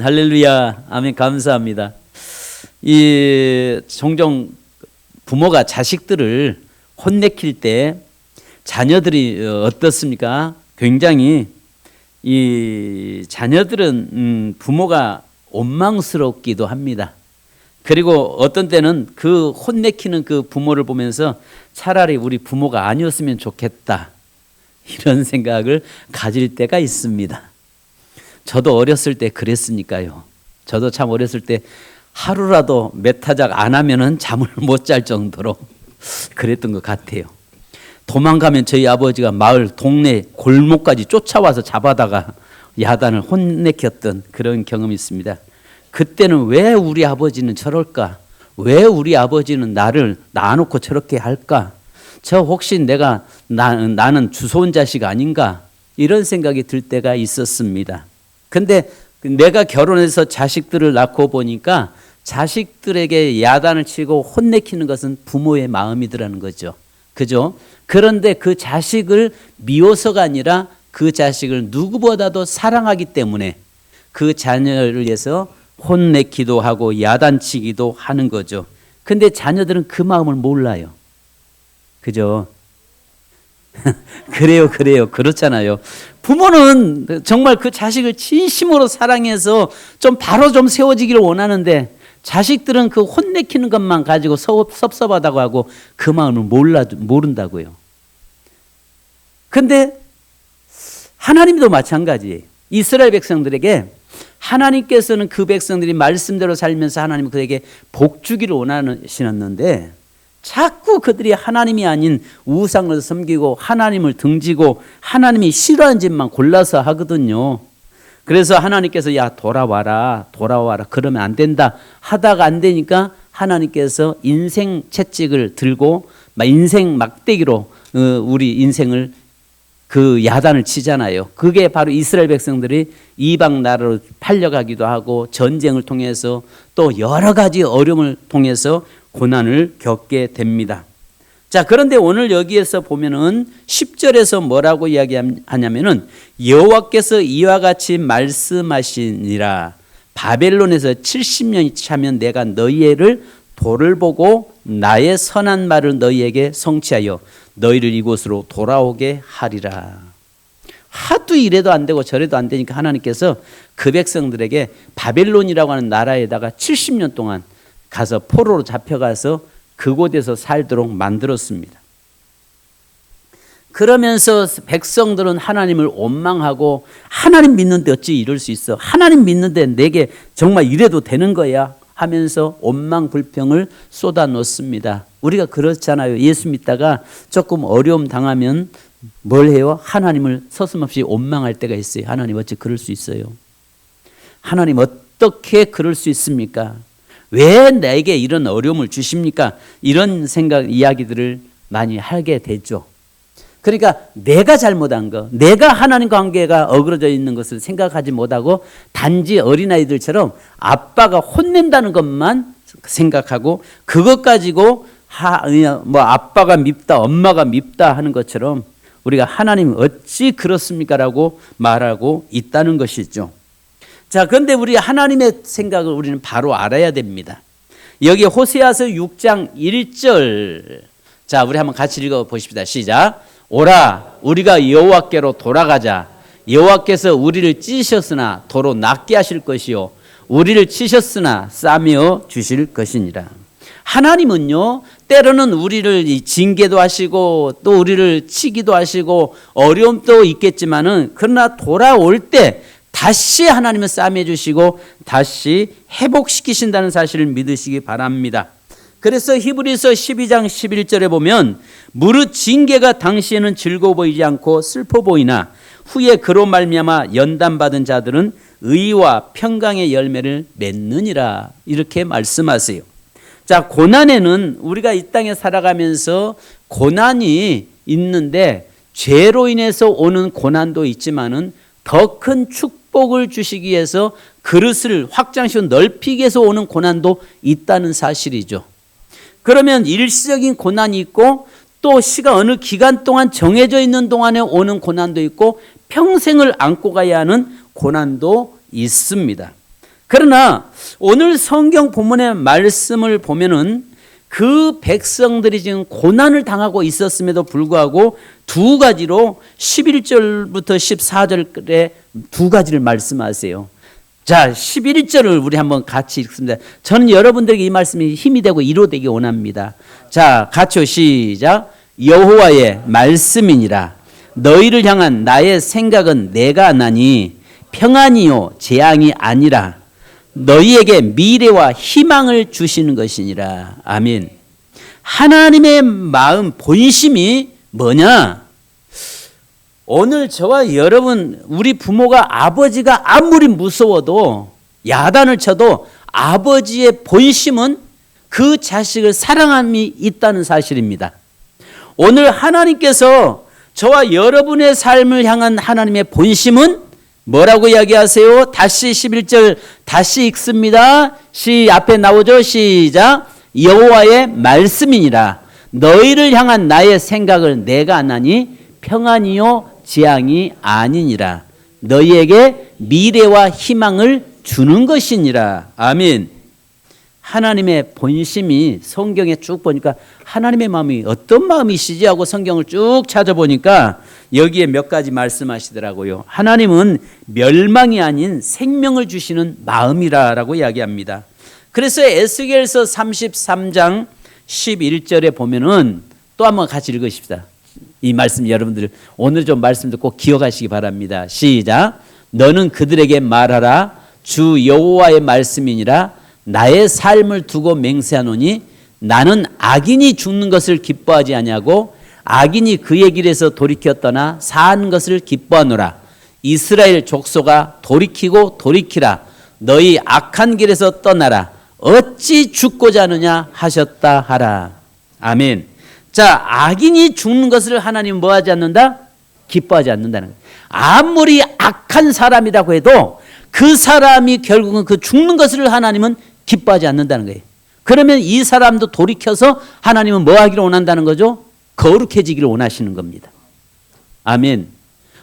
아멘, 할렐루야, 아멘. 감사합니다. 종종 부모가 자식들을 혼내킬 때 자녀들이 어떻습니까? 굉장히 자녀들은 부모가 원망스럽기도 합니다. 그리고 어떤 때는 그 혼내키는 그 부모를 보면서 차라리 우리 부모가 아니었으면 좋겠다, 이런 생각을 가질 때가 있습니다. 저도 어렸을 때 그랬으니까요. 저도 참 어렸을 때 하루라도 메타작 안 하면은 잠을 못 잘 정도로 그랬던 것 같아요. 도망가면 저희 아버지가 마을 동네 골목까지 쫓아와서 잡아다가 야단을 혼내켰던 그런 경험이 있습니다. 그때는 왜 우리 아버지는 저럴까? 왜 우리 아버지는 나를 낳아놓고 저렇게 할까? 저 혹시 나는 주소온 자식 아닌가? 이런 생각이 들 때가 있었습니다. 근데 내가 결혼해서 자식들을 낳고 보니까 자식들에게 야단을 치고 혼내키는 것은 부모의 마음이더라는 거죠. 그죠? 그런데 그 자식을 미워서가 아니라 그 자식을 누구보다도 사랑하기 때문에 그 자녀를 위해서 혼내기도 하고 야단치기도 하는 거죠. 근데 자녀들은 그 마음을 몰라요. 그죠? 그래요. 그렇잖아요. 부모는 정말 그 자식을 진심으로 사랑해서 바로 세워지기를 원하는데 자식들은 그 혼내키는 것만 가지고 섭섭하다고 하고 그 마음을 모른다고요. 근데 하나님도 마찬가지예요. 이스라엘 백성들에게 하나님께서는 그 백성들이 말씀대로 살면서 하나님은 그에게 복 주기를 원하시는데 자꾸 그들이 하나님이 아닌 우상을 섬기고 하나님을 등지고 하나님이 싫어하는 짓만 골라서 하거든요. 그래서 하나님께서 야 돌아와라 그러면 안 된다 하다가 안 되니까 하나님께서 인생 채찍을 들고 인생 막대기로 우리 인생을 그 야단을 치잖아요. 그게 바로 이스라엘 백성들이 이방 나라로 팔려가기도 하고 전쟁을 통해서 또 여러 가지 어려움을 통해서 고난을 겪게 됩니다. 자, 그런데 오늘 여기에서 보면은 10절에서 뭐라고 이야기하냐면은 여호와께서 이와 같이 말씀하시니라. 바벨론에서 70년이 차면 내가 너희를 돌을 보고 나의 선한 말을 너희에게 성취하여 너희를 이곳으로 돌아오게 하리라. 하도 이래도 안 되고 저래도 안 되니까 하나님께서 그 백성들에게 바벨론이라고 하는 나라에다가 70년 동안 가서 포로로 잡혀가서 그곳에서 살도록 만들었습니다. 그러면서 백성들은 하나님을 원망하고 하나님 믿는데 어찌 이럴 수 있어? 하나님 믿는데 내게 정말 이래도 되는 거야? 하면서 원망 불평을 쏟아놓습니다. 우리가 그렇잖아요. 예수 믿다가 조금 어려움 당하면 뭘 해요? 하나님을 서슴없이 원망할 때가 있어요. 하나님 어찌 그럴 수 있어요? 하나님 어떻게 그럴 수 있습니까? 왜 나에게 이런 어려움을 주십니까? 이런 이야기들을 많이 하게 되죠. 그러니까 내가 잘못한 거, 내가 하나님 관계가 어그러져 있는 것을 생각하지 못하고 단지 어린아이들처럼 아빠가 혼낸다는 것만 생각하고 그것 가지고 아빠가 밉다, 엄마가 밉다 하는 것처럼 우리가 하나님 어찌 그렇습니까? 라고 말하고 있다는 것이죠. 자, 그런데 우리 하나님의 생각을 우리는 바로 알아야 됩니다. 여기 호세아서 6장 1절. 자, 우리 한번 같이 읽어 보십시다. 시작. 오라, 우리가 여호와께로 돌아가자. 여호와께서 우리를 찢으셨으나 도로 낫게 하실 것이요 우리를 치셨으나 싸매어 주실 것이니라. 하나님은요, 때로는 우리를 징계도 하시고 또 우리를 치기도 하시고 어려움도 있겠지만은 그러나 돌아올 때 다시 하나님은 싸매 주시고 다시 회복시키신다는 사실을 믿으시기 바랍니다. 그래서 히브리서 12장 11절에 보면 무릇 징계가 당시에는 즐거워 보이지 않고 슬퍼 보이나 후에 그로 말미암아 연단받은 자들은 의와 평강의 열매를 맺느니라. 이렇게 말씀하세요. 자, 고난에는 우리가 이 땅에 살아가면서 고난이 있는데 죄로 인해서 오는 고난도 있지만은 더 큰 축복을 주시기 위해서 그릇을 확장시키고 넓히기 위해서 오는 고난도 있다는 사실이죠. 그러면 일시적인 고난이 있고 또 어느 기간 동안 정해져 있는 동안에 오는 고난도 있고 평생을 안고 가야 하는 고난도 있습니다. 그러나 오늘 성경 본문의 말씀을 보면은 그 백성들이 지금 고난을 당하고 있었음에도 불구하고 두 가지로 11절부터 14절에 두 가지를 말씀하세요. 자, 11절을 우리 한번 같이 읽습니다. 저는 여러분들에게 이 말씀이 힘이 되고 이루어되기 원합니다. 자, 같이요. 시작. 여호와의 말씀이니라. 너희를 향한 나의 생각은 내가 아나니 평안이요 재앙이 아니라 너희에게 미래와 희망을 주시는 것이니라. 아멘. 하나님의 마음 본심이 뭐냐? 오늘 저와 여러분, 우리 부모가 아버지가 아무리 무서워도 야단을 쳐도 아버지의 본심은 그 자식을 사랑함이 있다는 사실입니다. 오늘 하나님께서 저와 여러분의 삶을 향한 하나님의 본심은 뭐라고 이야기하세요? 다시 11절 다시 읽습니다. 앞에 나오죠? 시작. 여호와의 말씀이니라. 너희를 향한 나의 생각을 내가 아나니 평안이요 재앙이 아니니라. 너희에게 미래와 희망을 주는 것이니라. 아멘. 하나님의 본심이 성경에 쭉 보니까 하나님의 마음이 어떤 마음이시지 하고 성경을 쭉 찾아보니까 여기에 몇 가지 말씀하시더라고요. 하나님은 멸망이 아닌 생명을 주시는 마음이라고 이야기합니다. 그래서 에스겔서 33장 11절에 보면은 또 한번 같이 읽으십시다. 이 말씀 여러분들 오늘 좀 말씀도 꼭 기억하시기 바랍니다. 시작. 너는 그들에게 말하라. 주 여호와의 말씀이니라. 나의 삶을 두고 맹세하노니 나는 악인이 죽는 것을 기뻐하지 아니하고 악인이 그의 길에서 돌이켜 떠나 사한 것을 기뻐하노라. 이스라엘 족속아 돌이키고 돌이키라. 너희 악한 길에서 떠나라. 어찌 죽고자 하느냐 하셨다 하라. 아멘. 자, 악인이 죽는 것을 하나님은 뭐하지 않는다? 기뻐하지 않는다는 거예요. 아무리 악한 사람이라고 해도 그 사람이 결국은 그 죽는 것을 하나님은 기뻐하지 않는다는 거예요. 그러면 이 사람도 돌이켜서 하나님은 뭐 하기를 원한다는 거죠? 거룩해지기를 원하시는 겁니다. 아멘.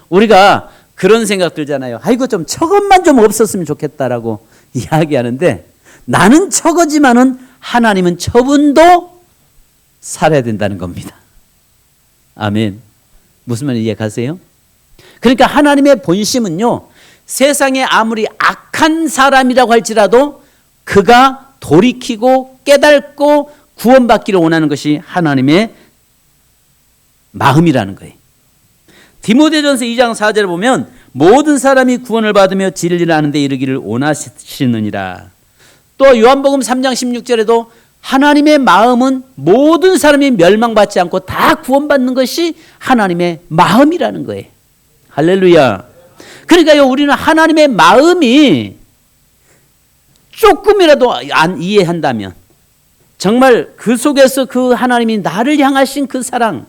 우리가 그런 생각 들잖아요. 아이고 좀 저것만 좀 없었으면 좋겠다라고 이야기하는데 나는 저거지만은 하나님은 저분도 살아야 된다는 겁니다. 아멘. 무슨 말인지 이해가세요? 그러니까 하나님의 본심은요, 세상에 아무리 악한 사람이라고 할지라도 그가 돌이키고 깨닫고 구원받기를 원하는 것이 하나님의 마음이라는 거예요. 디모데전서 2장 4절에 보면 모든 사람이 구원을 받으며 진리를 아는 데 이르기를 원하시느니라. 또 요한복음 3장 16절에도 하나님의 마음은 모든 사람이 멸망받지 않고 다 구원받는 것이 하나님의 마음이라는 거예요. 할렐루야. 그러니까요, 우리는 하나님의 마음이 조금이라도 안 이해한다면 정말 그 속에서 그 하나님이 나를 향하신 그 사랑,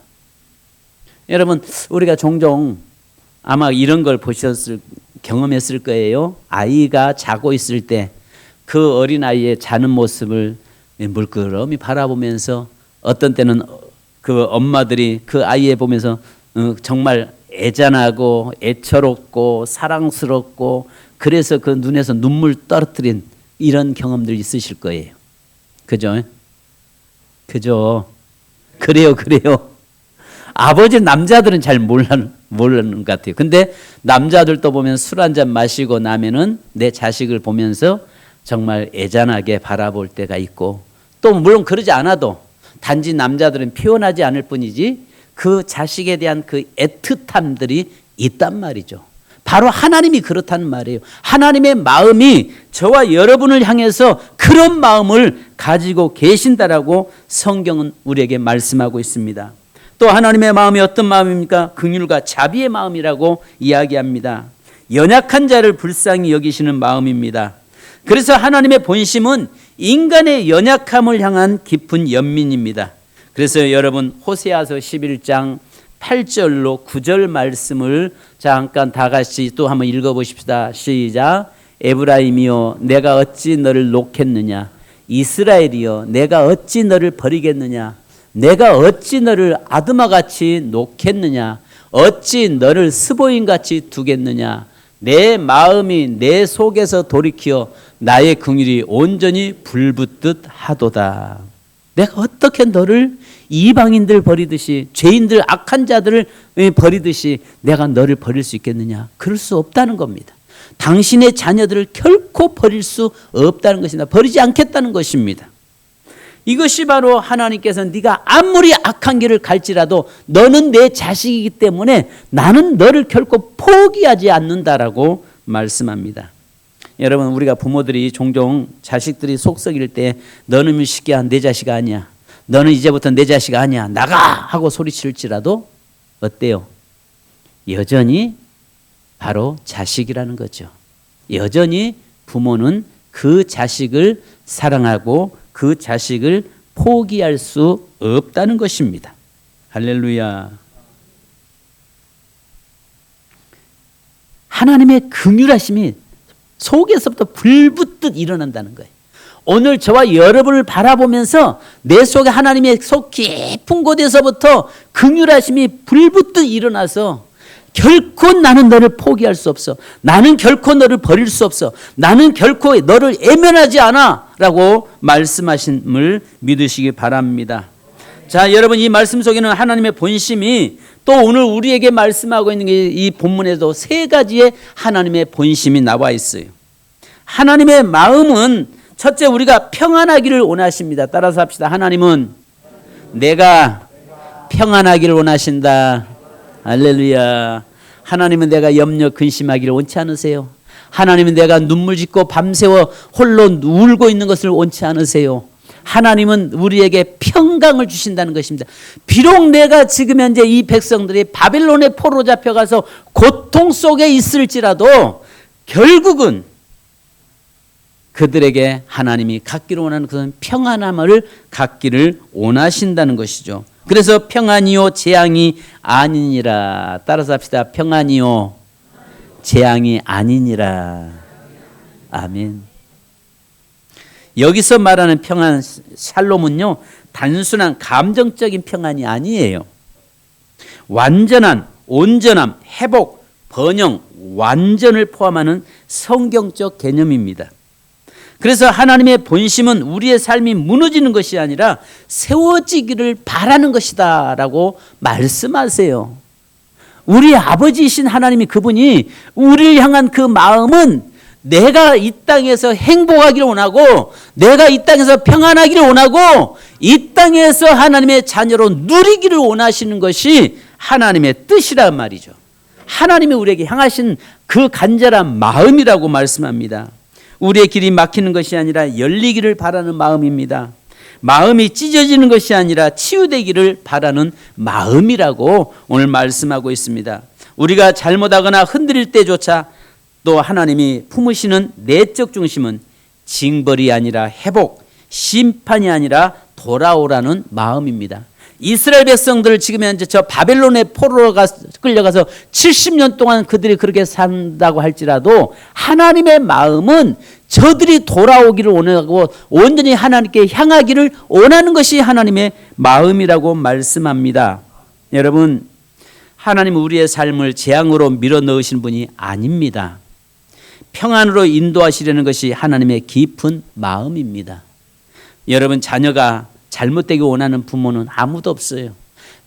여러분 우리가 종종 아마 이런 걸 경험했을 거예요. 아이가 자고 있을 때 그 어린아이의 자는 모습을 물끄러미 바라보면서 어떤 때는 그 엄마들이 그 아이에 보면서 정말 애잔하고 애처롭고 사랑스럽고 그래서 그 눈에서 눈물 떨어뜨린 이런 경험들 있으실 거예요. 그죠? 그죠? 그래요. 아버지 남자들은 잘 모르는 것 같아요. 근데 남자들도 보면 술 한잔 마시고 나면은 내 자식을 보면서 정말 애잔하게 바라볼 때가 있고, 또 물론 그러지 않아도 단지 남자들은 표현하지 않을 뿐이지 그 자식에 대한 그 애틋함들이 있단 말이죠. 바로 하나님이 그렇다는 말이에요. 하나님의 마음이 저와 여러분을 향해서 그런 마음을 가지고 계신다라고 성경은 우리에게 말씀하고 있습니다. 또 하나님의 마음이 어떤 마음입니까? 긍휼과 자비의 마음이라고 이야기합니다. 연약한 자를 불쌍히 여기시는 마음입니다. 그래서 하나님의 본심은 인간의 연약함을 향한 깊은 연민입니다. 그래서 여러분 호세아서 11장 8절로 9절 말씀을 잠깐 다 같이 또 한번 읽어보십시다. 시작. 에브라임이여 내가 어찌 너를 놓겠느냐. 이스라엘이여 내가 어찌 너를 버리겠느냐. 내가 어찌 너를 아드마같이 놓겠느냐. 어찌 너를 스보임같이 두겠느냐. 내 마음이 내 속에서 돌이켜 나의 긍휼이 온전히 불붙듯 하도다. 내가 어떻게 너를 이방인들 버리듯이, 죄인들 악한 자들을 버리듯이 내가 너를 버릴 수 있겠느냐? 그럴 수 없다는 겁니다. 당신의 자녀들을 결코 버릴 수 없다는 것입니다. 버리지 않겠다는 것입니다. 이것이 바로 하나님께서 네가 아무리 악한 길을 갈지라도 너는 내 자식이기 때문에 나는 너를 결코 포기하지 않는다라고 말씀합니다. 여러분, 우리가 부모들이 종종 자식들이 속 썩일 때 너는 시기야 내 자식 아니야, 너는 이제부터 내 자식 아니야, 나가 하고 소리칠지라도 어때요? 여전히 바로 자식이라는 거죠. 여전히 부모는 그 자식을 사랑하고 그 자식을 포기할 수 없다는 것입니다. 할렐루야. 하나님의 긍휼하심이 속에서부터 불붙듯 일어난다는 거예요. 오늘 저와 여러분을 바라보면서 내 속에 하나님의 속 깊은 곳에서부터 긍휼하심이 불붙듯 일어나서 결코 나는 너를 포기할 수 없어, 나는 결코 너를 버릴 수 없어, 나는 결코 너를 애면하지 않아 라고 말씀하심을 믿으시기 바랍니다. 자, 여러분, 이 말씀 속에는 하나님의 본심이 또 오늘 우리에게 말씀하고 있는 게 이 본문에도 세 가지의 하나님의 본심이 나와 있어요. 하나님의 마음은 첫째, 우리가 평안하기를 원하십니다. 따라서 합시다. 하나님은 내가 평안하기를 원하신다. 할렐루야. 하나님은 내가 염려 근심하기를 원치 않으세요. 하나님은 내가 눈물 짓고 밤새워 홀로 울고 있는 것을 원치 않으세요. 하나님은 우리에게 평강을 주신다는 것입니다. 비록 내가 지금 현재 이 백성들이 바벨론의 포로 잡혀가서 고통 속에 있을지라도 결국은 그들에게 하나님이 갖기를 원하는 그런 평안함을 갖기를 원하신다는 것이죠. 그래서 평안이요 재앙이 아니니라. 따라서 합시다. 평안이요 재앙이 아니니라. 아멘. 여기서 말하는 평안 샬롬은요, 단순한 감정적인 평안이 아니에요. 완전한, 온전함, 회복, 번영, 완전을 포함하는 성경적 개념입니다. 그래서 하나님의 본심은 우리의 삶이 무너지는 것이 아니라 세워지기를 바라는 것이다 라고 말씀하세요. 우리 아버지이신 하나님이, 그분이 우리를 향한 그 마음은 내가 이 땅에서 행복하기를 원하고, 내가 이 땅에서 평안하기를 원하고, 이 땅에서 하나님의 자녀로 누리기를 원하시는 것이 하나님의 뜻이란 말이죠. 하나님이 우리에게 향하신 그 간절한 마음이라고 말씀합니다. 우리의 길이 막히는 것이 아니라 열리기를 바라는 마음입니다. 마음이 찢어지는 것이 아니라 치유되기를 바라는 마음이라고 오늘 말씀하고 있습니다. 우리가 잘못하거나 흔들릴 때조차 또 하나님이 품으시는 내적 중심은 징벌이 아니라 회복, 심판이 아니라 돌아오라는 마음입니다. 이스라엘 백성들을 지금 현재 저 바벨론의 포로로 끌려가서 70년 동안 그들이 그렇게 산다고 할지라도 하나님의 마음은 저들이 돌아오기를 원하고 온전히 하나님께 향하기를 원하는 것이 하나님의 마음이라고 말씀합니다. 여러분, 하나님은 우리의 삶을 재앙으로 밀어넣으신 분이 아닙니다. 평안으로 인도하시려는 것이 하나님의 깊은 마음입니다. 여러분, 자녀가 잘못되기 원하는 부모는 아무도 없어요.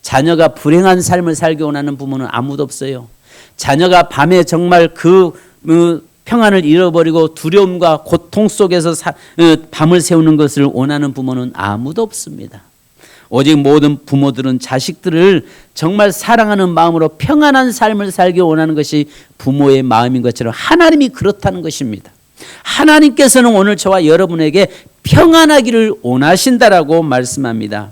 자녀가 불행한 삶을 살기 원하는 부모는 아무도 없어요. 자녀가 밤에 정말 그 평안을 잃어버리고 두려움과 고통 속에서 밤을 새우는 것을 원하는 부모는 아무도 없습니다. 오직 모든 부모들은 자식들을 정말 사랑하는 마음으로 평안한 삶을 살기 원하는 것이 부모의 마음인 것처럼 하나님이 그렇다는 것입니다. 하나님께서는 오늘 저와 여러분에게 평안하기를 원하신다라고 말씀합니다.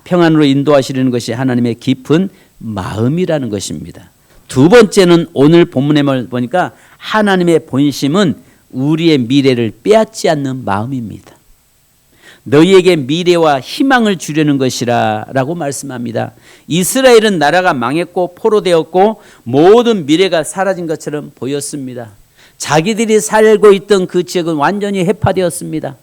평안으로 인도하시려는 것이 하나님의 깊은 마음이라는 것입니다. 두 번째는 오늘 본문에 보니까 하나님의 본심은 우리의 미래를 빼앗지 않는 마음입니다. 너희에게 미래와 희망을 주려는 것이라 라고 말씀합니다. 이스라엘은 나라가 망했고 포로되었고 모든 미래가 사라진 것처럼 보였습니다. 자기들이 살고 있던 그 지역은 완전히 해파되었습니다.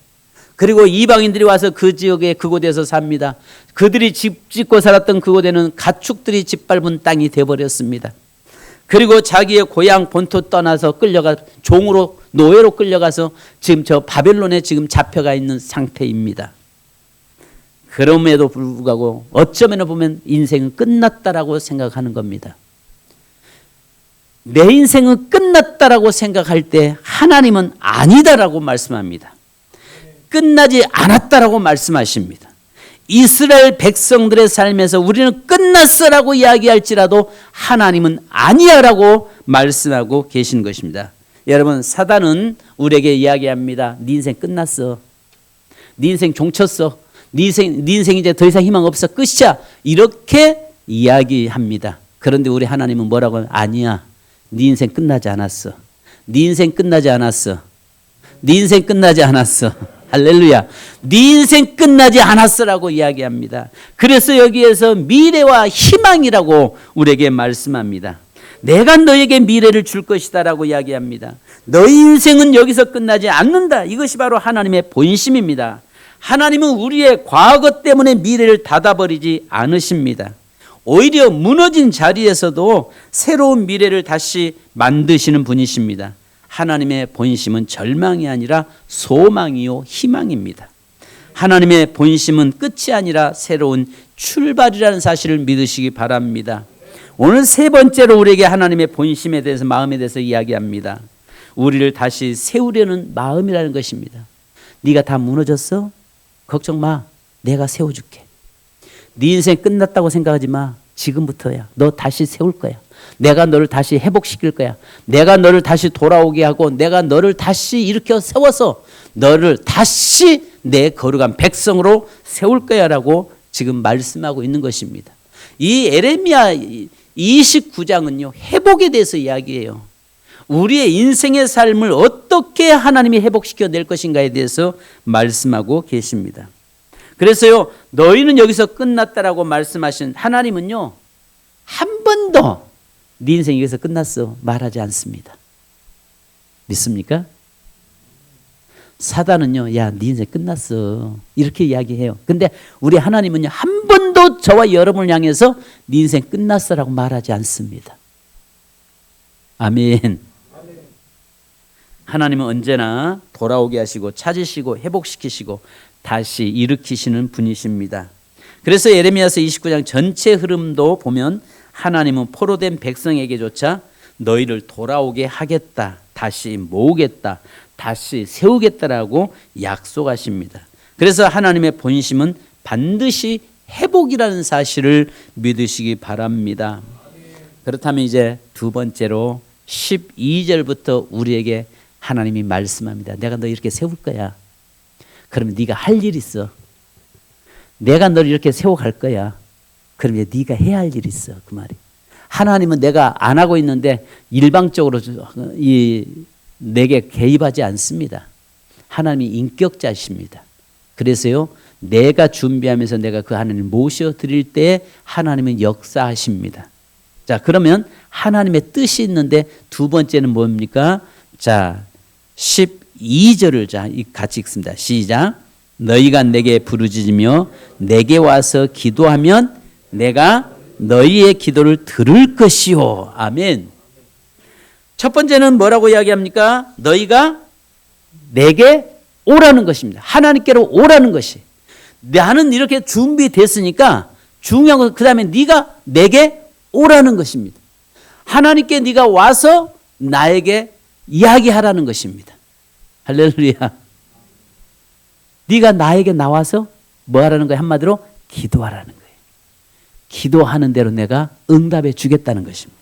그리고 이방인들이 와서 그 지역에 그곳에서 삽니다. 그들이 집 짓고 살았던 그곳에는 가축들이 짓밟은 땅이 되어버렸습니다. 그리고 자기의 고향 본토 떠나서 끌려가 종으로 노예로 끌려가서 지금 저 바벨론에 지금 잡혀가 있는 상태입니다. 그럼에도 불구하고 어쩌면 보면 인생은 끝났다라고 생각하는 겁니다. 내 인생은 끝났다라고 생각할 때 하나님은 아니다라고 말씀합니다. 끝나지 않았다라고 말씀하십니다. 이스라엘 백성들의 삶에서 우리는 끝났어라고 이야기할지라도 하나님은 아니야라고 말씀하고 계신 것입니다. 여러분, 사단은 우리에게 이야기합니다. 네 인생 끝났어. 네 인생 종쳤어. 네 인생 이제 더 이상 희망 없어. 끝이야. 이렇게 이야기합니다. 그런데 우리 하나님은 뭐라고 하면 아니야. 네 인생 끝나지 않았어. 네 인생 끝나지 않았어. 네 인생 끝나지 않았어. 할렐루야. 네 인생 끝나지 않았어라고 이야기합니다. 그래서 여기에서 미래와 희망이라고 우리에게 말씀합니다. 내가 너에게 미래를 줄 것이다라고 이야기합니다. 너의 인생은 여기서 끝나지 않는다. 이것이 바로 하나님의 본심입니다. 하나님은 우리의 과거 때문에 미래를 닫아버리지 않으십니다. 오히려 무너진 자리에서도 새로운 미래를 다시 만드시는 분이십니다. 하나님의 본심은 절망이 아니라 소망이요 희망입니다. 하나님의 본심은 끝이 아니라 새로운 출발이라는 사실을 믿으시기 바랍니다. 오늘 세 번째로 우리에게 하나님의 본심에 대해서, 마음에 대해서 이야기합니다. 우리를 다시 세우려는 마음이라는 것입니다. 네가 다 무너졌어? 걱정 마. 내가 세워줄게. 네 인생 끝났다고 생각하지 마. 지금부터야. 너 다시 세울 거야. 내가 너를 다시 회복시킬 거야. 내가 너를 다시 돌아오게 하고 내가 너를 다시 일으켜 세워서 너를 다시 내 거룩한 백성으로 세울 거야 라고 지금 말씀하고 있는 것입니다. 이 에레미야 29장은요 회복에 대해서 이야기해요. 우리의 인생의 삶을 어떻게 하나님이 회복시켜 낼 것인가에 대해서 말씀하고 계십니다. 그래서요 너희는 여기서 끝났다라고 말씀하신 하나님은요 한 번도 네 인생 여기서 끝났어 말하지 않습니다. 믿습니까? 사단은요 야 네 인생 끝났어 이렇게 이야기해요. 근데 우리 하나님은요 한 번도 저와 여러분을 향해서 네 인생 끝났어라고 말하지 않습니다. 아멘. 하나님은 언제나 돌아오게 하시고 찾으시고 회복시키시고 다시 일으키시는 분이십니다. 그래서 예레미야서 29장 전체 흐름도 보면 하나님은 포로된 백성에게조차 너희를 돌아오게 하겠다, 다시 모으겠다, 다시 세우겠다라고 약속하십니다. 그래서 하나님의 본심은 반드시 회복이라는 사실을 믿으시기 바랍니다. 그렇다면 이제 두 번째로 12절부터 우리에게 하나님이 말씀합니다. 내가 너 이렇게 세울 거야. 그러면 네가 할 일 있어. 내가 너를 이렇게 세워갈 거야. 그러면 네가 해야 할 일 있어. 그 말이. 하나님은 내가 안 하고 있는데 일방적으로 내게 개입하지 않습니다. 하나님이 인격자십니다. 그래서요 내가 준비하면서 내가 그 하나님을 모셔드릴 때 하나님은 역사하십니다. 자 그러면 하나님의 뜻이 있는데 두 번째는 뭡니까? 자 12절을 자 같이 읽습니다. 시작. 너희가 내게 부르짖으며 내게 와서 기도하면 내가 너희의 기도를 들을 것이요. 아멘. 첫 번째는 뭐라고 이야기합니까? 너희가 내게 오라는 것입니다. 하나님께로 오라는 것이. 나는 이렇게 준비됐으니까 중요한 건 그 다음에 네가 내게 오라는 것입니다. 하나님께 네가 와서 나에게 이야기하라는 것입니다. 할렐루야. 네가 나에게 나와서 뭐 하라는 거예요? 한마디로 기도하라는 거예요. 기도하는 대로 내가 응답해 주겠다는 것입니다.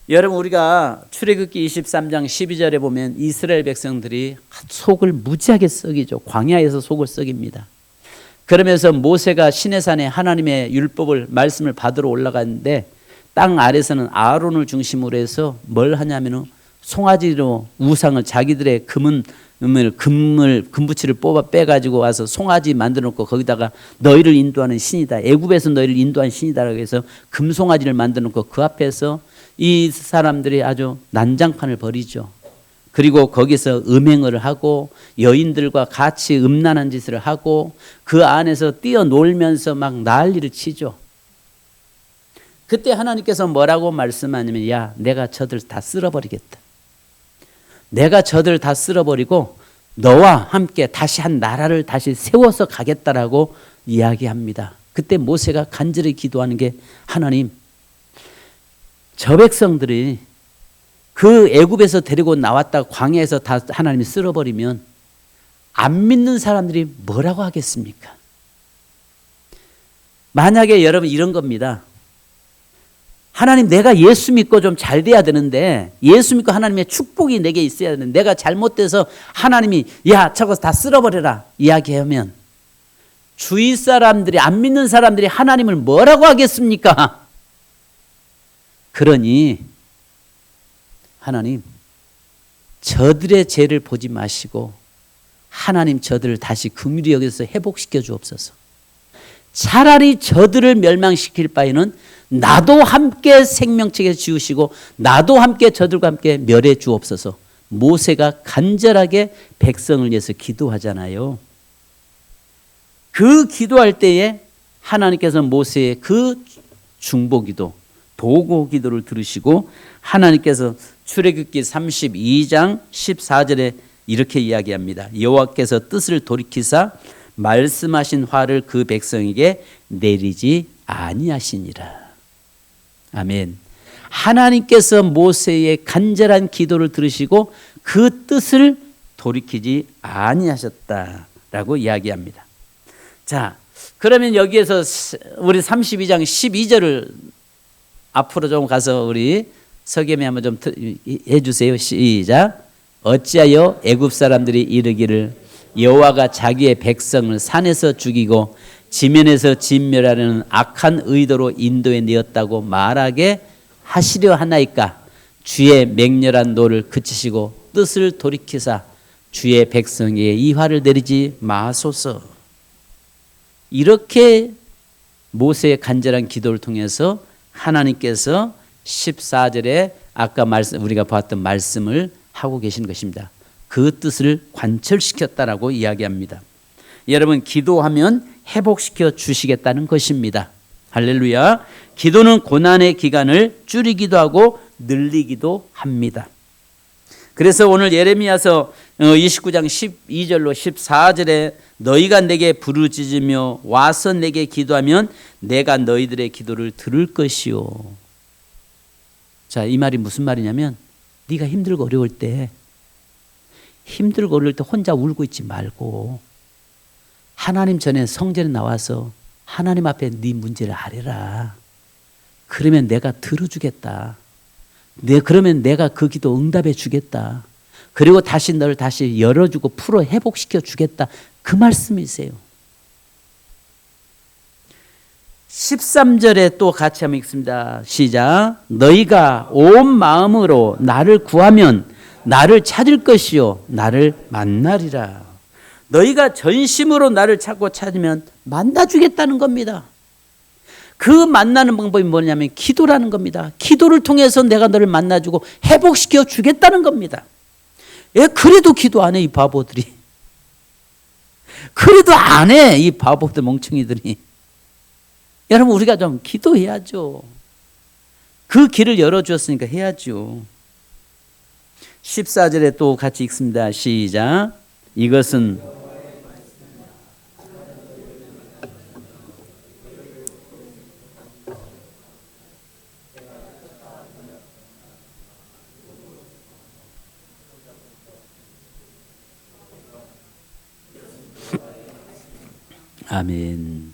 여러분 우리가 출애굽기 23장 12절에 보면 이스라엘 백성들이 속을 무지하게 썩이죠. 광야에서 속을 썩입니다. 그러면서 모세가 시내산에 하나님의 율법을 말씀을 받으러 올라갔는데 땅 아래서는 아론을 중심으로 해서 뭘 하냐면은 송아지로 우상을 자기들의 금부치를 뽑아 빼가지고 와서 송아지 만들어 놓고 거기다가 너희를 인도하는 신이다. 애굽에서 너희를 인도한 신이다라고 해서 금송아지를 만들어 놓고 그 앞에서 이 사람들이 아주 난장판을 벌이죠. 그리고 거기서 음행을 하고 여인들과 같이 음란한 짓을 하고 그 안에서 뛰어놀면서 막 난리를 치죠. 그때 하나님께서 뭐라고 말씀하냐면 야, 내가 저들 다 쓸어버리겠다. 내가 저들 다 쓸어버리고 너와 함께 다시 한 나라를 다시 세워서 가겠다라고 이야기합니다. 그때 모세가 간절히 기도하는 게 하나님, 저 백성들이 그 애굽에서 데리고 나왔다 광야에서 다 하나님이 쓸어버리면 안 믿는 사람들이 뭐라고 하겠습니까? 만약에 여러분 이런 겁니다. 하나님, 내가 예수 믿고 좀 잘 돼야 되는데, 예수 믿고 하나님의 축복이 내게 있어야 되는데, 내가 잘못돼서 하나님이 야, 저거 다 쓸어버려라 이야기하면 주위 사람들이, 안 믿는 사람들이 하나님을 뭐라고 하겠습니까? 그러니 하나님, 저들의 죄를 보지 마시고 하나님 저들을 다시 긍휼히 여겨서 회복시켜 주옵소서. 차라리 저들을 멸망시킬 바에는 나도 함께 생명책에 지우시고 나도 함께 저들과 함께 멸해 주옵소서. 모세가 간절하게 백성을 위해서 기도하잖아요. 그 기도할 때에 하나님께서 모세의 그 중보기도, 도고기도를 들으시고 하나님께서 출애굽기 32장 14절에 이렇게 이야기합니다. 여호와께서 뜻을 돌이키사 말씀하신 화를 그 백성에게 내리지 아니하시니라. 아멘. 하나님께서 모세의 간절한 기도를 들으시고 그 뜻을 돌이키지 아니하셨다라고 이야기합니다. 자, 그러면 여기에서 우리 32장 12절을 앞으로 좀 가서 우리 서겸이 한번 좀 해주세요. 시작. 어찌하여 애굽 사람들이 이르기를 여호와가 자기의 백성을 산에서 죽이고 지면에서 진멸하려는 악한 의도로 인도해 내었다고 말하게 하시려 하나이까. 주의 맹렬한 노를 그치시고 뜻을 돌이키사 주의 백성에게 이 화를 내리지 마소서. 이렇게 모세의 간절한 기도를 통해서 하나님께서 14절에 아까 우리가 봤던 말씀을 하고 계신 것입니다. 그 뜻을 관철시켰다라고 이야기합니다. 여러분, 기도하면 회복시켜 주시겠다는 것입니다. 할렐루야. 기도는 고난의 기간을 줄이기도 하고 늘리기도 합니다. 그래서 오늘 예레미야서 29장 12절로 14절에 너희가 내게 부르짖으며 와서 내게 기도하면 내가 너희들의 기도를 들을 것이요. 자, 이 말이 무슨 말이냐면 네가 힘들고 어려울 때 혼자 울고 있지 말고 하나님 전에 성전에 나와서 하나님 앞에 네 문제를 아뢰라. 그러면 내가 들어주겠다. 그러면 내가 그 기도 응답해 주겠다. 그리고 다시 너를 다시 열어주고 풀어 회복시켜 주겠다. 그 말씀이세요. 13절에 또 같이 한번 읽습니다. 시작. 너희가 온 마음으로 나를 구하면 나를 찾을 것이요 나를 만나리라. 너희가 전심으로 나를 찾으면 만나주겠다는 겁니다. 그 만나는 방법이 뭐냐면 기도라는 겁니다. 기도를 통해서 내가 너를 만나주고 회복시켜 주겠다는 겁니다. 그래도 기도 안 해, 이 바보들이. 그래도 안 해, 이 바보들 멍청이들이. 여러분, 우리가 좀 기도해야죠. 그 길을 열어주었으니까 해야죠. 14절에 또 같이 읽습니다. 시작. 이것은 아멘.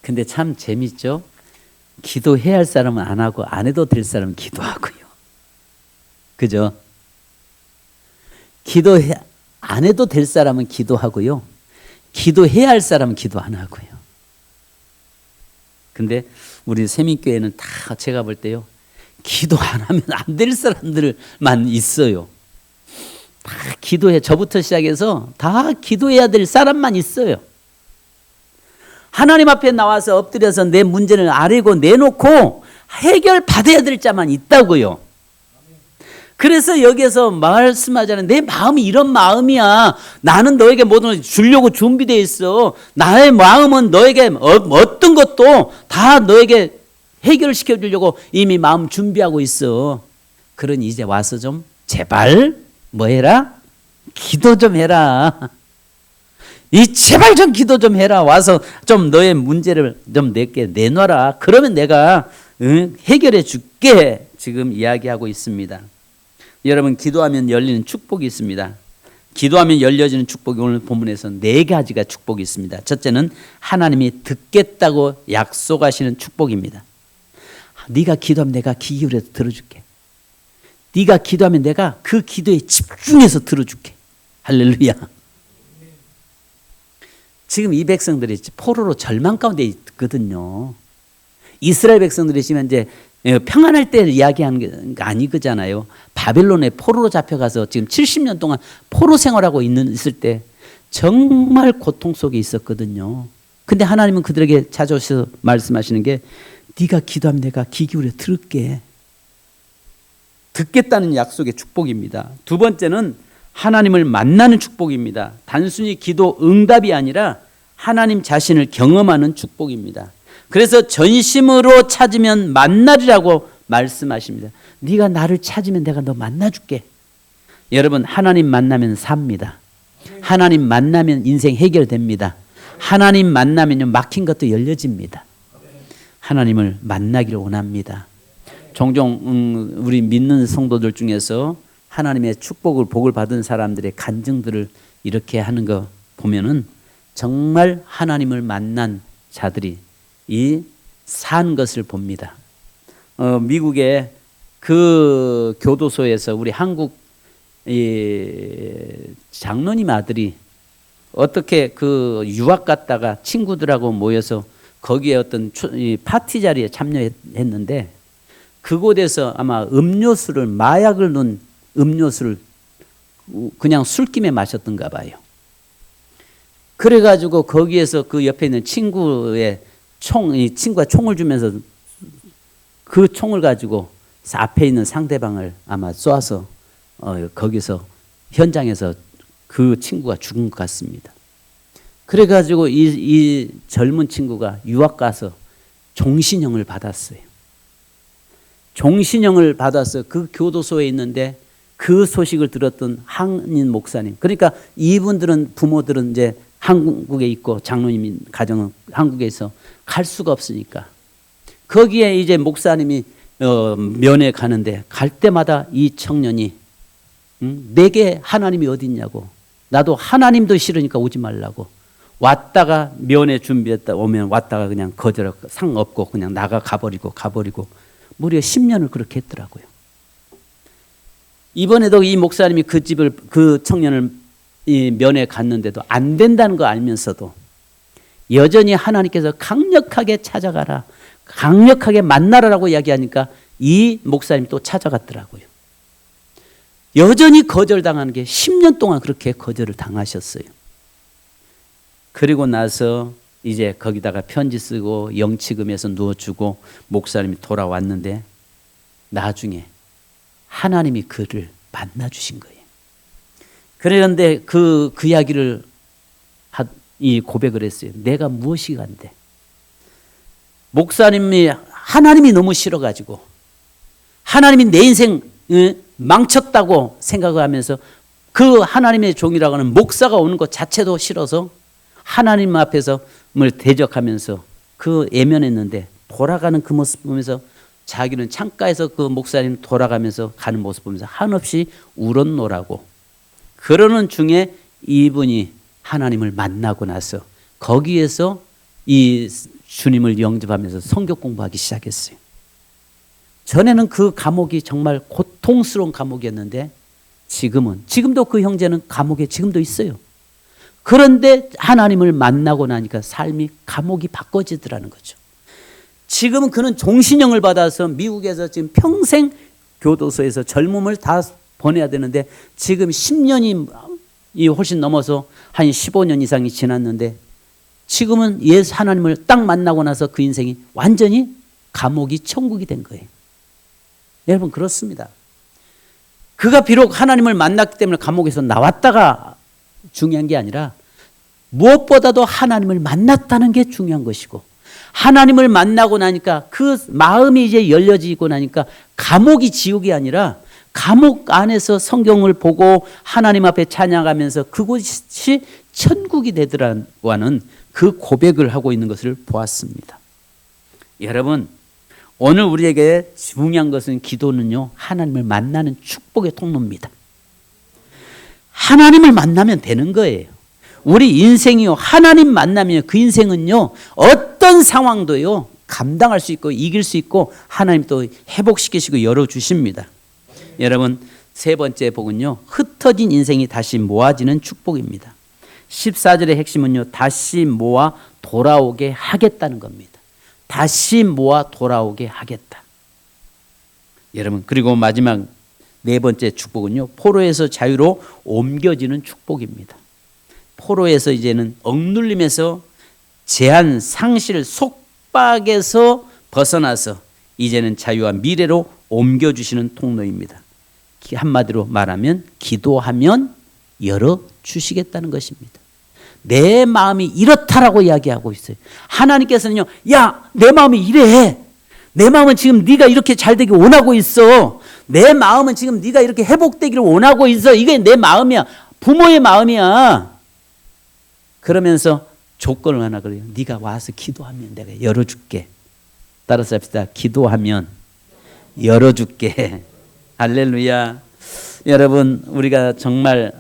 근데 참 재밌죠? 기도해야 할 사람은 안 하고 안 해도 될 사람은 기도하고요. 그죠? 안 해도 될 사람은 기도하고요. 기도해야 할 사람은 기도 안 하고요. 근데 우리 세민교회는 다 제가 볼 때요. 기도 안 하면 안 될 사람들만 있어요. 다 기도해. 저부터 시작해서 다 기도해야 될 사람만 있어요. 하나님 앞에 나와서 엎드려서 내 문제를 아뢰고 내놓고 해결받아야 될 자만 있다고요. 그래서 여기에서 말씀하자는 내 마음이 이런 마음이야. 나는 너에게 모든 걸 주려고 준비되어 있어. 나의 마음은 너에게 어떤 것도 다 너에게 해결시켜 주려고 이미 마음 준비하고 있어. 그러니 이제 와서 좀 제발 뭐 해라? 기도 좀 해라. 이 제발 좀 기도 좀 해라. 와서 좀 너의 문제를 좀 내게 내놔라. 그러면 내가 해결해 줄게. 지금 이야기하고 있습니다. 여러분, 기도하면 열리는 축복이 있습니다. 기도하면 열려지는 축복이 오늘 본문에서 4가지가 축복이 있습니다. 첫째는 하나님이 듣겠다고 약속하시는 축복입니다. 네가 기도하면 내가 귀 기울여서 들어줄게. 네가 기도하면 내가 그 기도에 집중해서 들어줄게. 할렐루야. 지금 이 백성들이 포로로 절망 가운데 있거든요. 이스라엘 백성들이 지금 이제 평안할 때 이야기하는 게 아니거잖아요. 바벨론에 포로로 잡혀가서 지금 70년 동안 포로 생활하고 있을 때 정말 고통 속에 있었거든요. 근데 하나님은 그들에게 찾아오셔서 말씀하시는 게 네가 기도하면 내가 귀 기울여 들을게. 듣겠다는 약속의 축복입니다. 두 번째는 하나님을 만나는 축복입니다. 단순히 기도 응답이 아니라 하나님 자신을 경험하는 축복입니다. 그래서 전심으로 찾으면 만나리라고 말씀하십니다. 네가 나를 찾으면 내가 너 만나줄게. 여러분, 하나님 만나면 삽니다. 하나님 만나면 인생 해결됩니다. 하나님 만나면 막힌 것도 열려집니다. 하나님을 만나기를 원합니다. 종종 우리 믿는 성도들 중에서 하나님의 축복을 복을 받은 사람들의 간증들을 이렇게 하는 거 보면은 정말 하나님을 만난 자들이 이 산 것을 봅니다. 미국의 그 교도소에서 우리 한국 장로님 아들이 어떻게 그 유학 갔다가 친구들하고 모여서 거기에 어떤 파티 자리에 참여했는데 그곳에서 아마 음료수를 마약을 넣은 음료수를 그냥 술김에 마셨던가 봐요. 그래가지고 거기에서 그 옆에 있는 친구의 친구가 총을 주면서 그 총을 가지고 앞에 있는 상대방을 아마 쏘아서 거기서 현장에서 그 친구가 죽은 것 같습니다. 그래가지고 이 젊은 친구가 유학 가서 종신형을 받았어요. 종신형을 받아서 그 교도소에 있는데 그 소식을 들었던 한인 목사님, 그러니까 이분들은 부모들은 이제 한국에 있고 장로님 가정은 한국에 있어 갈 수가 없으니까 거기에 이제 목사님이 면회 가는데 갈 때마다 이 청년이 내게 하나님이 어디 있냐고, 나도 하나님도 싫으니까 오지 말라고, 왔다가 면회 준비했다 오면 왔다가 그냥 거절하고 상 없고 그냥 가버리고 무려 10년을 그렇게 했더라고요. 이번에도 이 목사님이 그 청년을 이 면회 갔는데도 안 된다는 거 알면서도 여전히 하나님께서 강력하게 찾아가라, 강력하게 만나라라고 이야기하니까 이 목사님이 또 찾아갔더라고요. 여전히 거절당하는 게 10년 동안 그렇게 거절을 당하셨어요. 그리고 나서 이제 거기다가 편지 쓰고 영치금해서 누워주고 목사님이 돌아왔는데 나중에 하나님이 그를 만나주신 거예요. 그런데 그 이야기를 이 고백을 했어요. 내가 무엇이 간데 목사님이 하나님이 너무 싫어가지고 하나님이 내 인생 망쳤다고 생각을 하면서 그 하나님의 종이라고 하는 목사가 오는 것 자체도 싫어서 하나님 앞에서 대적하면서 그 애면했는데 돌아가는 그 모습 보면서 자기는 창가에서 그 목사님 돌아가면서 가는 모습 보면서 한없이 울었노라고. 그러는 중에 이분이 하나님을 만나고 나서 거기에서 이 주님을 영접하면서 성경 공부하기 시작했어요. 전에는 그 감옥이 정말 고통스러운 감옥이었는데 지금도 그 형제는 감옥에 지금도 있어요. 그런데 하나님을 만나고 나니까 삶이 감옥이 바꿔지더라는 거죠. 지금은 그는 종신형을 받아서 미국에서 지금 평생 교도소에서 젊음을 다 보내야 되는데 지금 10년이 훨씬 넘어서 한 15년 이상이 지났는데 지금은 예수 하나님을 딱 만나고 나서 그 인생이 완전히 감옥이 천국이 된 거예요. 여러분, 그렇습니다. 그가 비록 하나님을 만났기 때문에 감옥에서 나왔다가 중요한 게 아니라 무엇보다도 하나님을 만났다는 게 중요한 것이고 하나님을 만나고 나니까 그 마음이 이제 열려지고 나니까 감옥이 지옥이 아니라 감옥 안에서 성경을 보고 하나님 앞에 찬양하면서 그곳이 천국이 되더라고 하는 그 고백을 하고 있는 것을 보았습니다. 여러분, 오늘 우리에게 중요한 것은 기도는요, 하나님을 만나는 축복의 통로입니다. 하나님을 만나면 되는 거예요. 우리 인생이요, 하나님 만나면 그 인생은요, 어떤 상황도요, 감당할 수 있고 이길 수 있고 하나님 또 회복시키시고 열어주십니다. 여러분, 세 번째 복은요, 흩어진 인생이 다시 모아지는 축복입니다. 14절의 핵심은요, 다시 모아 돌아오게 하겠다는 겁니다. 다시 모아 돌아오게 하겠다. 여러분, 그리고 마지막 네 번째 축복은요, 포로에서 자유로 옮겨지는 축복입니다. 포로에서 이제는 억눌림에서 제한, 상실, 속박에서 벗어나서 이제는 자유와 미래로 옮겨주시는 통로입니다. 한마디로 말하면 기도하면 열어주시겠다는 것입니다. 내 마음이 이렇다라고 이야기하고 있어요. 하나님께서는요, 야, 내 마음이 이래. 내 마음은 지금 네가 이렇게 잘 되길 원하고 있어. 내 마음은 지금 네가 이렇게 회복되기를 원하고 있어. 이게 내 마음이야. 부모의 마음이야. 그러면서 조건을 하나 그래요. 네가 와서 기도하면 내가 열어줄게. 따라서 합시다. 기도하면 열어줄게. 할렐루야. 여러분, 우리가 정말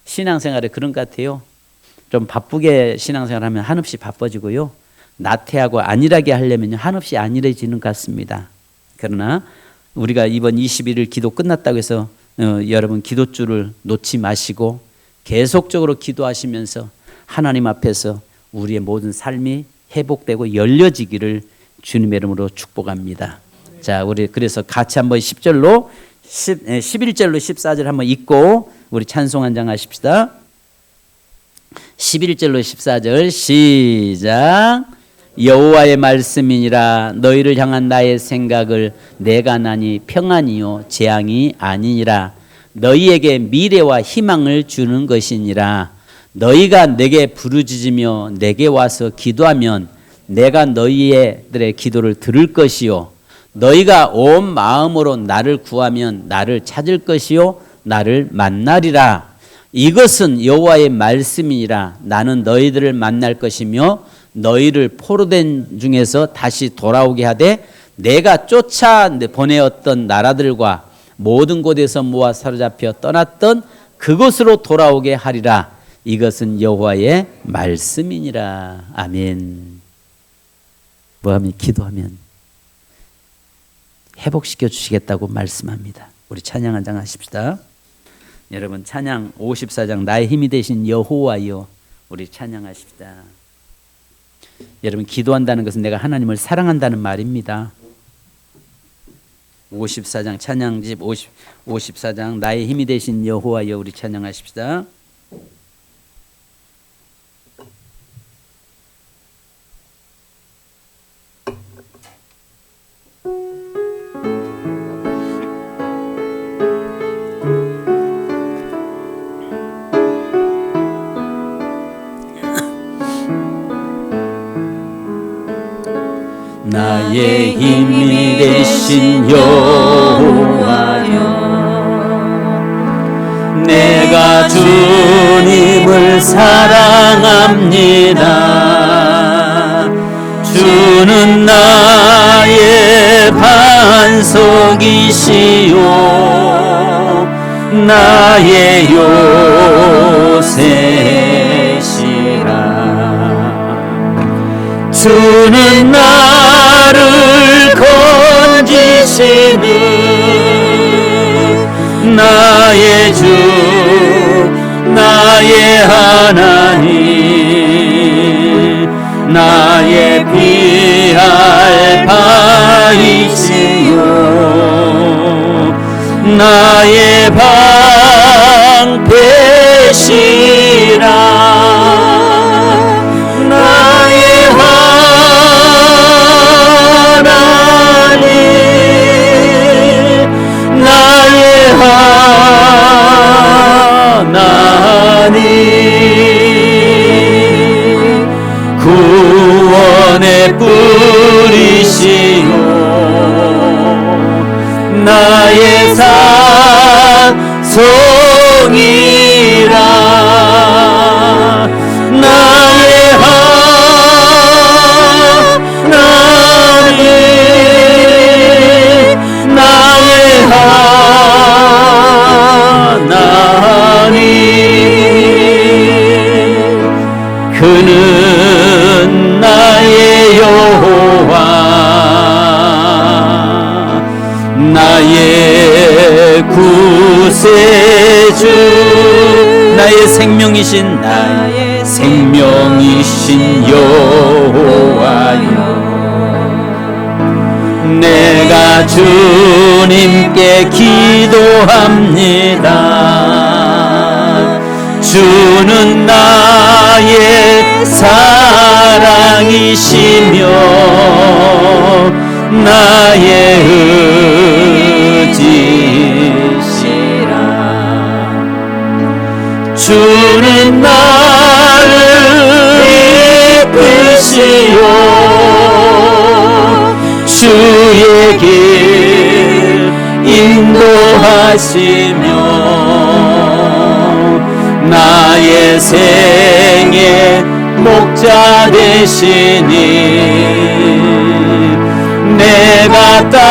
신앙생활에 그런 것 같아요. 좀 바쁘게 신앙생활하면 한없이 바빠지고요, 나태하고 안일하게 하려면 한없이 안일해지는 것 같습니다. 그러나 우리가 이번 21일 기도 끝났다고 해서 여러분 기도줄을 놓지 마시고 계속적으로 기도하시면서 하나님 앞에서 우리의 모든 삶이 회복되고 열려지기를 주님의 이름으로 축복합니다. 자, 우리 그래서 같이 한번 11절로 14절 한번 읽고 우리 찬송 한 장 하십시다. 11절로 14절 시작. 여호와의 말씀이니라. 너희를 향한 나의 생각을 내가 나니 평안이요 재앙이 아니니라. 너희에게 미래와 희망을 주는 것이니라. 너희가 내게 부르짖으며 내게 와서 기도하면 내가 너희들의 기도를 들을 것이요 너희가 온 마음으로 나를 구하면 나를 찾을 것이요 나를 만나리라. 이것은 여호와의 말씀이니라. 나는 너희들을 만날 것이며 너희를 포로된 중에서 다시 돌아오게 하되 내가 쫓아 보내었던 나라들과 모든 곳에서 모아 사로잡혀 떠났던 그곳으로 돌아오게 하리라. 이것은 여호와의 말씀이니라. 아멘. 뭐하면 기도하면 회복시켜 주시겠다고 말씀합니다. 우리 찬양 한 장 하십시다. 여러분, 찬양 54장 나의 힘이 되신 여호와여, 우리 찬양하십시다. 여러분, 기도한다는 것은 내가 하나님을 사랑한다는 말입니다. 54장 찬양집 54장 나의 힘이 되신 여호와여, 우리 찬양하십시다. 나의 힘이 되신 여호와여, 내가 주님을 사랑합니다. 주는 나의 반석이시요 나의 요새시라. 주는 나를 건지시는 나의 주 나의 하나님, 나의 피할 바이시요 나의 방패시라. 구원의 뿐 그는 나의 여호와 나의 구세주 나의 생명이신 나의 생명이신 여호와여 내가 주님께 기도합니다. 주는 나의 사랑이시며 나의 의지시라. 주는 나를 이끄시오 주의 길 인도하시며 나의 생의 목자 되시니 내가 따르리라.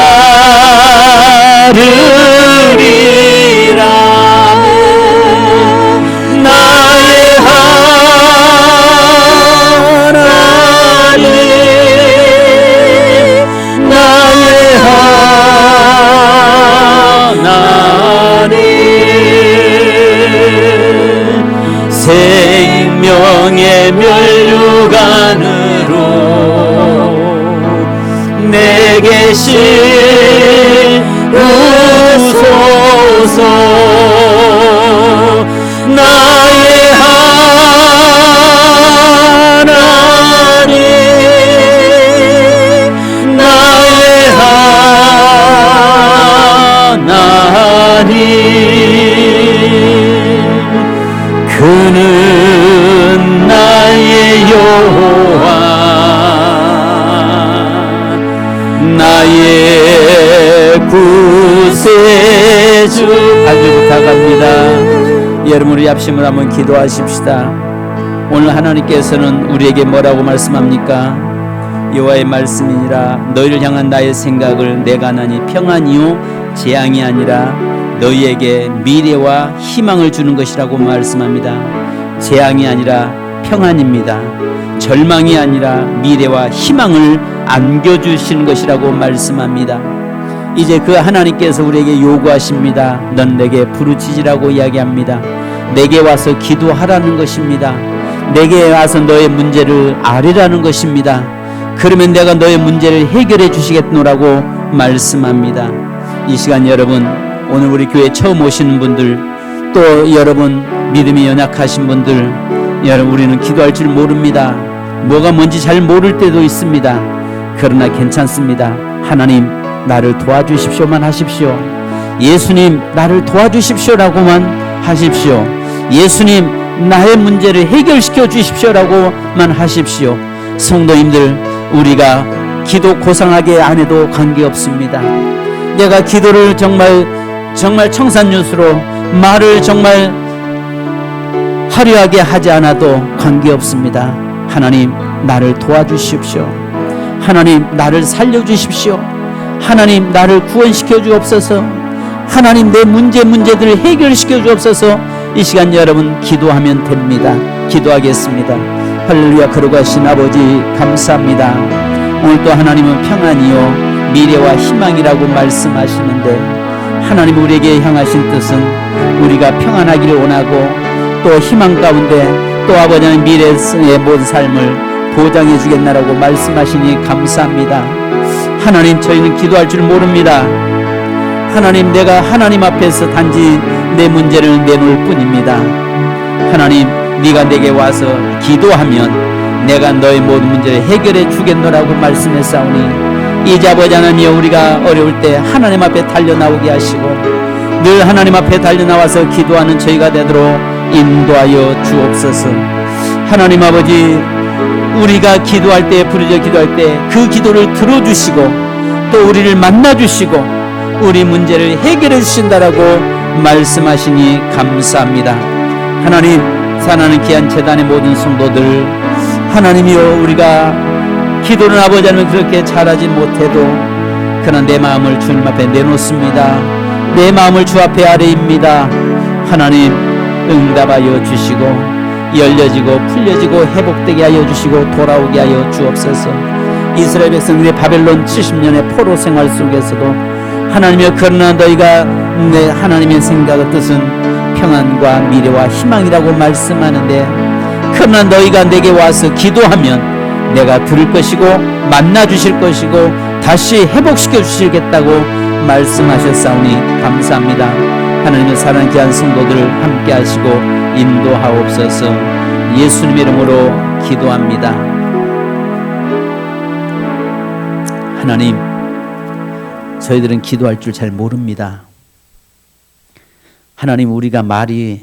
나의 하나님 나의 하나님 생명의 면류관으로 내게 씌우소서. 나의 하나님 나의 하나님 그는 나의 여호와 나의 구세주. 간절히 부탁합니다. 여러분 우리 합심을 한번 기도하십시다. 오늘 하나님께서는 우리에게 뭐라고 말씀합니까? 여호와의 말씀이니라 너희를 향한 나의 생각을 내가 하나니 평안이요 재앙이 아니라 너희에게 미래와 희망을 주는 것이라고 말씀합니다. 재앙이 아니라 평안입니다. 절망이 아니라 미래와 희망을 안겨주시는 것이라고 말씀합니다. 이제 그 하나님께서 우리에게 요구하십니다. 넌 내게 부르짖으라고 이야기합니다. 내게 와서 기도하라는 것입니다. 내게 와서 너의 문제를 아뢰라는 것입니다. 그러면 내가 너의 문제를 해결해 주시겠노라고 말씀합니다. 이 시간 여러분, 오늘 우리 교회 처음 오시는 분들, 또 여러분 믿음이 연약하신 분들, 여러분 우리는 기도할 줄 모릅니다. 뭐가 뭔지 잘 모를 때도 있습니다. 그러나 괜찮습니다. 하나님 나를 도와주십시오만 하십시오. 예수님 나를 도와주십시오라고만 하십시오. 예수님 나의 문제를 해결시켜 주십시오라고만 하십시오. 성도님들, 우리가 기도 고상하게 안 해도 관계없습니다. 내가 기도를 정말 청산유수로 말을 정말 화려하게 하지 않아도 관계없습니다. 하나님 나를 도와주십시오. 하나님 나를 살려주십시오. 하나님 나를 구원시켜 주옵소서. 하나님 내 문제들을 해결시켜 주옵소서. 이 시간 여러분 기도하면 됩니다. 기도하겠습니다. 할렐루야. 거룩하신 아버지 감사합니다. 오늘도 하나님은 평안이요 미래와 희망이라고 말씀하시는데, 하나님 우리에게 향하신 뜻은 우리가 평안하기를 원하고 또 희망 가운데 또 아버지는 미래의 모든 삶을 보장해 주겠나라고 말씀하시니 감사합니다. 하나님 저희는 기도할 줄 모릅니다. 하나님 내가 하나님 앞에서 단지 내 문제를 내놓을 뿐입니다. 하나님 네가 내게 와서 기도하면 내가 너의 모든 문제를 해결해 주겠노라고 말씀했사오니, 이제 아버지 하나님이여 우리가 어려울 때 하나님 앞에 달려나오게 하시고 늘 하나님 앞에 달려나와서 기도하는 저희가 되도록 인도하여 주옵소서. 하나님 아버지 우리가 기도할 때 부르짖어 기도할 때 그 기도를 들어주시고 또 우리를 만나주시고 우리 문제를 해결해 주신다라고 말씀하시니 감사합니다. 하나님 사랑하는 귀한 재단의 모든 성도들, 하나님이여 우리가 기도는 아버지 하나님 그렇게 잘하지 못해도 그러나 내 마음을 주님 앞에 내놓습니다. 내 마음을 주 앞에 아뢰입니다. 하나님 응답하여 주시고 열려지고 풀려지고 회복되게 하여 주시고 돌아오게 하여 주옵소서. 이스라엘 백성들의 바벨론 70년의 포로 생활 속에서도 하나님의 그러나 너희가 내 하나님의 생각의 뜻은 평안과 미래와 희망이라고 말씀하는데, 그러나 너희가 내게 와서 기도하면 내가 들을 것이고 만나 주실 것이고 다시 회복시켜 주시겠다고 말씀하셨사오니 감사합니다. 하나님의 사랑하는 귀한 성도들을 함께 하시고 인도하옵소서. 예수님의 이름으로 기도합니다. 하나님, 저희들은 기도할 줄 잘 모릅니다. 하나님, 우리가 말이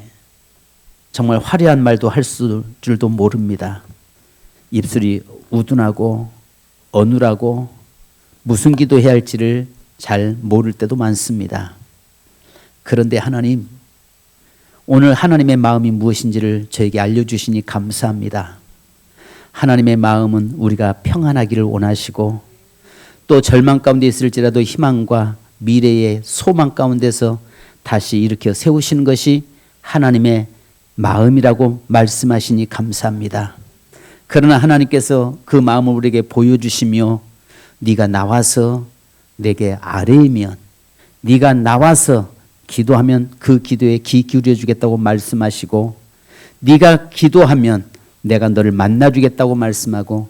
정말 화려한 말도 할 줄도 모릅니다. 입술이 우둔하고 어눌하고 무슨 기도해야 할지를 잘 모를 때도 많습니다. 그런데 하나님, 오늘 하나님의 마음이 무엇인지를 저에게 알려주시니 감사합니다. 하나님의 마음은 우리가 평안하기를 원하시고 또 절망 가운데 있을지라도 희망과 미래의 소망 가운데서 다시 일으켜 세우시는 것이 하나님의 마음이라고 말씀하시니 감사합니다. 그러나 하나님께서 그 마음을 우리에게 보여주시며 네가 나와서 내게 아뢰면, 네가 나와서 기도하면 그 기도에 귀 기울여 주겠다고 말씀하시고, 네가 기도하면 내가 너를 만나 주겠다고 말씀하고,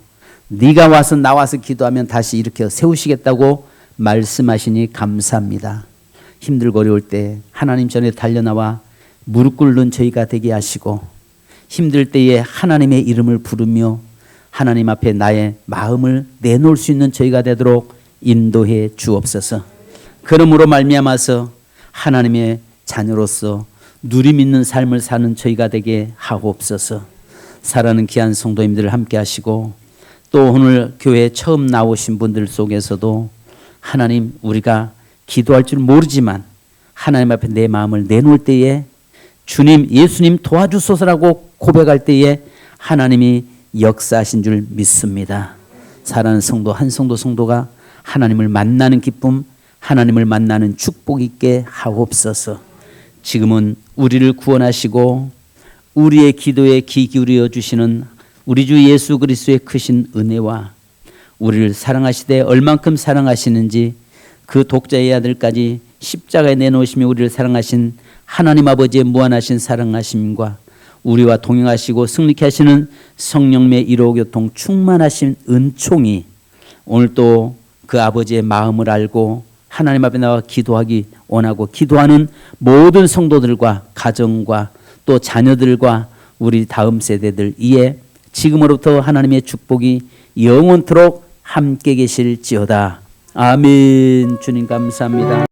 네가 와서 나와서 기도하면 다시 일으켜 세우시겠다고 말씀하시니 감사합니다. 힘들고 어려울 때 하나님 전에 달려나와 무릎 꿇는 저희가 되게 하시고, 힘들 때에 하나님의 이름을 부르며 하나님 앞에 나의 마음을 내놓을 수 있는 저희가 되도록 인도해 주옵소서. 그러므로 말미암아서 하나님의 자녀로서 누림 있는 삶을 사는 저희가 되게 하옵소서. 사랑하는 귀한 성도님들을 함께 하시고, 또 오늘 교회에 처음 나오신 분들 속에서도 하나님, 우리가 기도할 줄 모르지만 하나님 앞에 내 마음을 내놓을 때에 주님, 예수님 도와주소서라고 고백할 때에 하나님이 역사하신 줄 믿습니다. 사랑하는 성도 한 성도가 하나님을 만나는 기쁨, 하나님을 만나는 축복 있게 하옵소서. 지금은 우리를 구원하시고 우리의 기도에 귀 기울여 주시는 우리 주 예수 그리스도의 크신 은혜와 우리를 사랑하시되 얼만큼 사랑하시는지 그 독자의 아들까지 십자가에 내놓으시며 우리를 사랑하신 하나님 아버지의 무한하신 사랑하심과 우리와 동행하시고 승리케 하시는 성령의 일호교통 충만하신 은총이 오늘 또 그 아버지의 마음을 알고 하나님 앞에 나와 기도하기 원하고 기도하는 모든 성도들과 가정과 또 자녀들과 우리 다음 세대들 이에 지금으로부터 하나님의 축복이 영원토록 함께 계실지어다. 아멘. 주님 감사합니다.